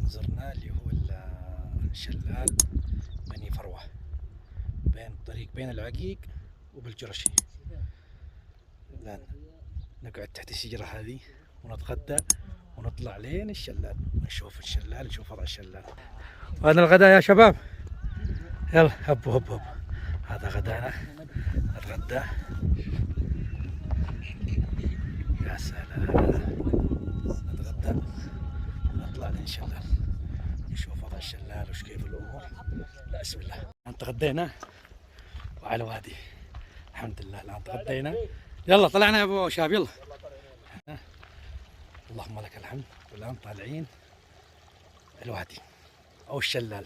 زرنا اللي هو الشلال بني فروة، بين الطريق بين العقيق وبالجرشي. الآن نقعد تحت الشجرة هذه ونتغدى ونطلع لين الشلال، نشوف الشلال، نشوف وضع الشلال. وهذا الغداء يا شباب، يلا هب هب هب. هذا غدانا، نتغدى. يا سلام، نتغدى نطلع لين الشلال، نشوف وضع الشلال وش كيف الامور. لا بسم الله. الان تغدينا وعلى وادي، الحمد لله. الان تغدينا، يلا طلعنا يا ابو شاب، يلا. اللهم لك الحمد. والان طالعين الوادي او الشلال.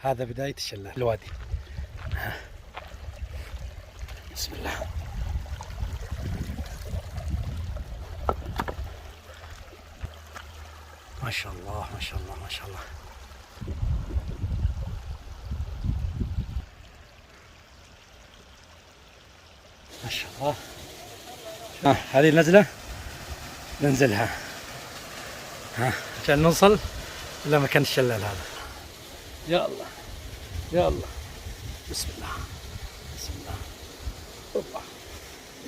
هذا بداية الشلال، الوادي. بسم الله. ما شاء الله ما شاء الله ما شاء الله. ما شاء الله. هذه النزلة ننزلها عشان نوصل إلى مكان الشلال هذا. يا الله يا الله، بسم الله بسم الله. اوبا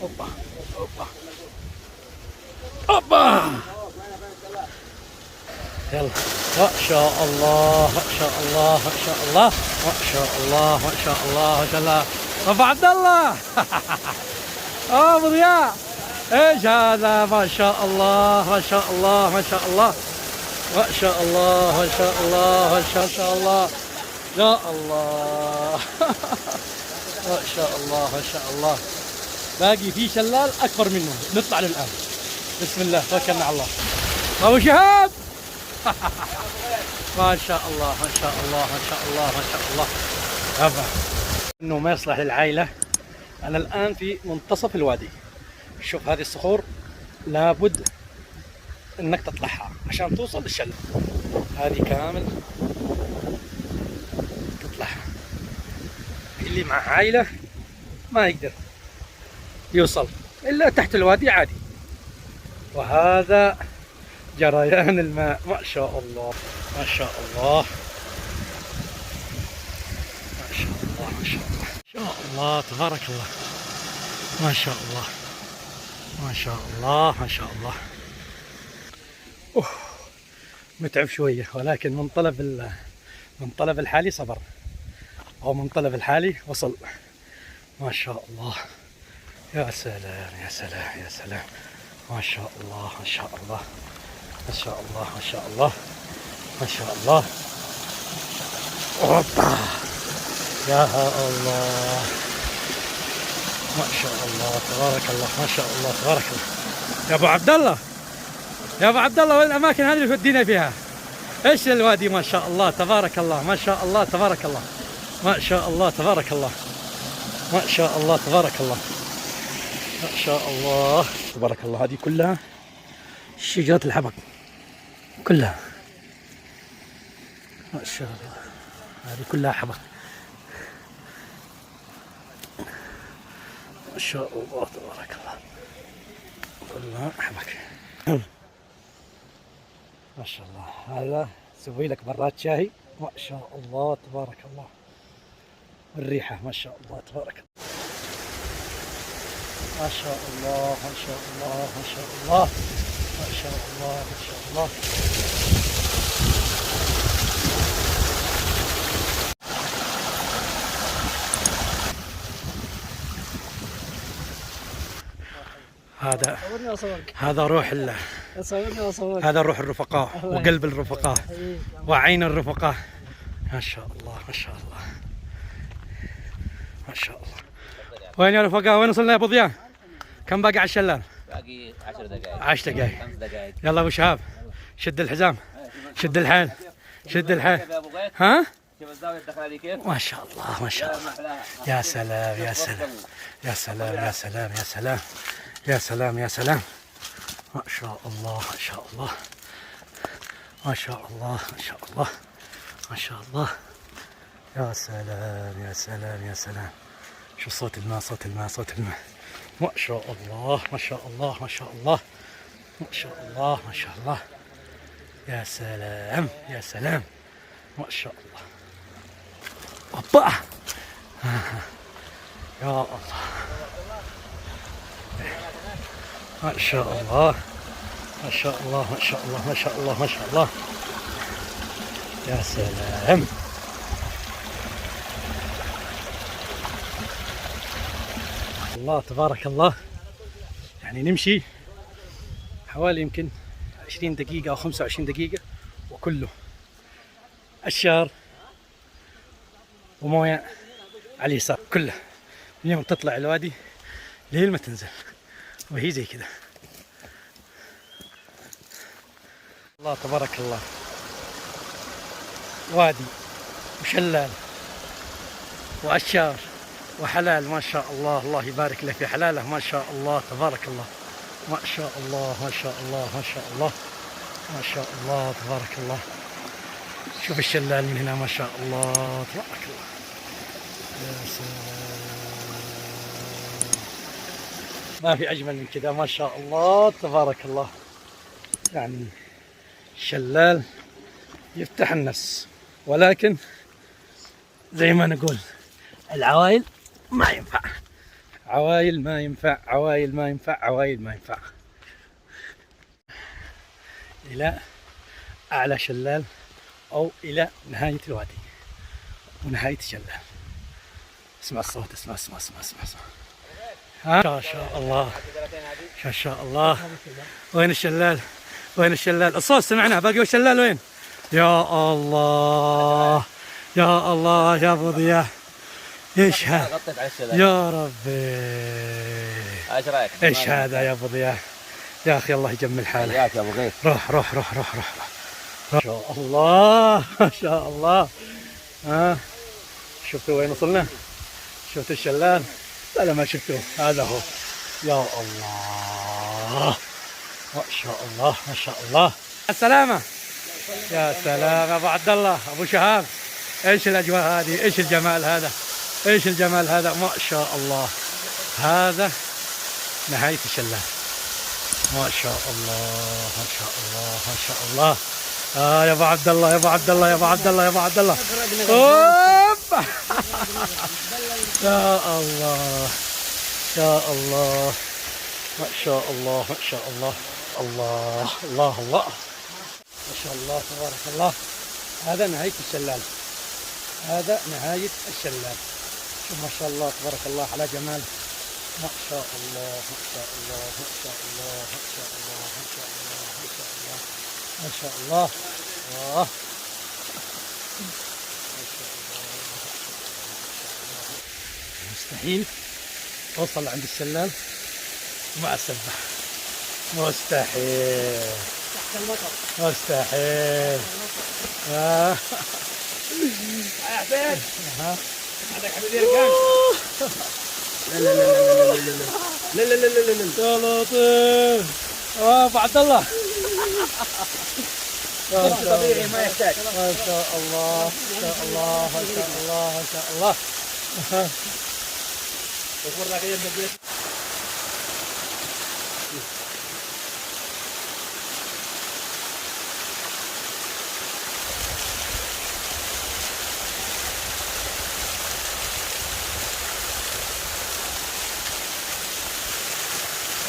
اوبا اوبا اوبا. يلا ما شاء الله ما شاء الله ما شاء الله ما شاء الله ما شاء الله ما شاء الله. ابو عبد الله ابو ضياء، ايش هذا؟ ما شاء الله ما شاء الله ما شاء الله ما شاء الله ما شاء الله ما شاء الله. يا الله ما شاء الله ما شاء الله. باقي في شلال اكبر منه، نطلع له الان. بسم الله، توكلنا على الله. ابو شهاب ما شاء الله ما شاء الله ما شاء الله ما شاء الله. أبا انه ما يصلح للعائله. انا الان في منتصف الوادي. شوف هذه الصخور لابد انك تطلعها عشان توصل للشلال. هذه كامل تطلعها. اللي مع عائله ما يقدر يوصل الا تحت الوادي عادي. وهذا جريان الماء، ما شاء الله ما شاء الله ما شاء الله ما شاء الله ما شاء الله تبارك الله. ما شاء الله ما شاء الله ما شاء الله. متعب شوية، ولكن من طلب الحالي صبر، أو من طلب الحالي وصل. ما شاء الله. يا سلام يا سلام يا سلام. ما شاء الله ما شاء الله ما شاء الله ما شاء الله ما شاء الله. اوبا يا الله ما شاء الله تبارك الله ما شاء الله تبارك الله. يا ابو عبد الله يا ابو عبد الله، وين الاماكن هذه اللي تودينا فيها؟ ايش الوادي؟ ما شاء الله تبارك الله ما شاء الله تبارك الله ما شاء الله تبارك الله ما شاء الله تبارك الله ما شاء الله تبارك الله. هذه كلها شجرة الحبق كلها، ما شاء الله. هذه كلها حبق، ما شاء الله تبارك الله، كلها حبق. ما شاء الله. هذا سوي لك براد شاهي، ما شاء الله تبارك الله. والريحة ما شاء الله تبارك الله. ما شاء الله ما شاء الله ما شاء الله ما شاء الله ما شاء الله. هذا روح هذا روح الرفقاء وقلب الرفقاء وعين الرفقاء. ما شاء الله ما شاء الله ما شاء الله. وين يا رفقاء؟ وين وصلنا يا ابو ضياء؟ كم باقي على الشلال؟ باقي 10 دقائق 10 دقائق 5 دقائق. يلا ابو شهاب، شد الحزام، شد الحيل، شد الحيل. ها؟ شوف الزاوية الدخلة كيف؟ ما شاء الله ما شاء الله. يا سلام يا سلام يا سلام يا سلام يا سلام يا سلام يا سلام. ما شاء الله ما شاء الله ما شاء الله ما شاء الله ما شاء الله. يا سلام يا سلام يا سلام. شو صوت الماء صوت الماء صوت الماء. ما شاء الله ما شاء الله ما شاء الله ما شاء الله ما شاء الله. يا سلام يا سلام، ما شاء الله. اوبا يا الله، ما شاء الله ما شاء الله ما شاء الله ما شاء الله ما شاء الله. يا سلام. الله تبارك الله. يعني نمشي حوالي يمكن 20 دقيقة أو 25 دقيقة وكله أشجار وموية على اليسار كله، من يوم تطلع الوادي لين ما تنزل، وهي زي كذا. الله تبارك الله، وادي وشلال وأشجار وحلال، ما شاء الله. الله يبارك له في حلاله، ما شاء الله تبارك الله، ما شاء الله ما شاء الله ما شاء الله ما شاء الله تبارك الله. شوف الشلال من هنا، ما شاء الله تبارك الله. يا سلام، ما في أجمل من كذا، ما شاء الله تبارك الله. يعني الشلال يفتح النفس، ولكن زي ما نقول العوايل ما ينفع، عوايل ما ينفع، عوايل ما ينفع، عوايل ما ينفع. إلى أعلى شلال أو إلى نهاية الوادي ونهاية الشلال. اسمع الصوت، اسمع اسمع اسمع اسمع, اسمع. ها ما شاء الله ما شاء الله. وين الشلال؟ وين الشلال؟ الصوت سمعناه، باقي الشلال وين؟ يا الله يا الله يا ابو ضياء، ايش هذا يا ربي؟ ايش رايك؟ ايش هذا يا ابو ضياء؟ يا اخي الله يجمل حالك. يا ابو غيث، روح روح روح روح روح. ما شاء الله ما شاء الله. ها شفتوا وين وصلنا؟ شفتوا الشلال؟ لا ما شفتوه، هذا هو. يا الله ما شاء الله ما شاء الله. السلامة. يا سلام ابو عبد الله، ابو شهاب، ايش الاجواء هذه؟ ايش الجمال هذا؟ ايش الجمال هذا؟ ما شاء الله. هذا نهاية الشلال، ما شاء الله ما شاء الله ما شاء الله. يا ابو عبد الله يا ابو عبد الله يا ابو عبد الله يا ابو عبد الله. اوب يا الله يا الله، ما شاء الله ما شاء الله. الله الله الله ما شاء الله تبارك الله. هذا نهاية الشلال، هذا نهاية الشلال. شوف ما شاء الله تبارك الله على جمال. ما شاء الله ما شاء الله ما شاء الله ما شاء الله ما شاء الله ما شاء الله ما شاء الله. ما شاء الله. مستحيل اوصل عند الشلال وما اسبح، مستحيل مستحيل. يا حسين عندك حبيبي ركان. لا لا لا لا لا لا لا لا لا لا يا لطيف. ابو عبد الله طبيعي ما يحتاج. ما شاء الله ما شاء الله ما شاء الله ما شاء الله.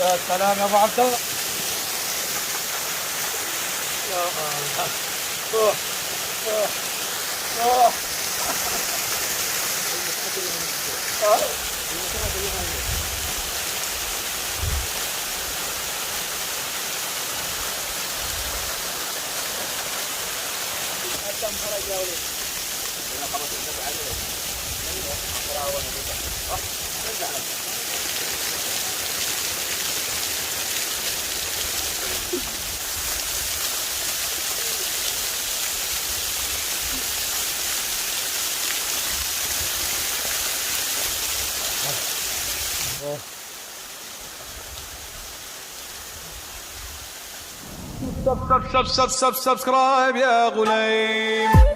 يا سلام يا ابو عبد الله. يا الله. روح روح روح. سبسكرايب يا غليم.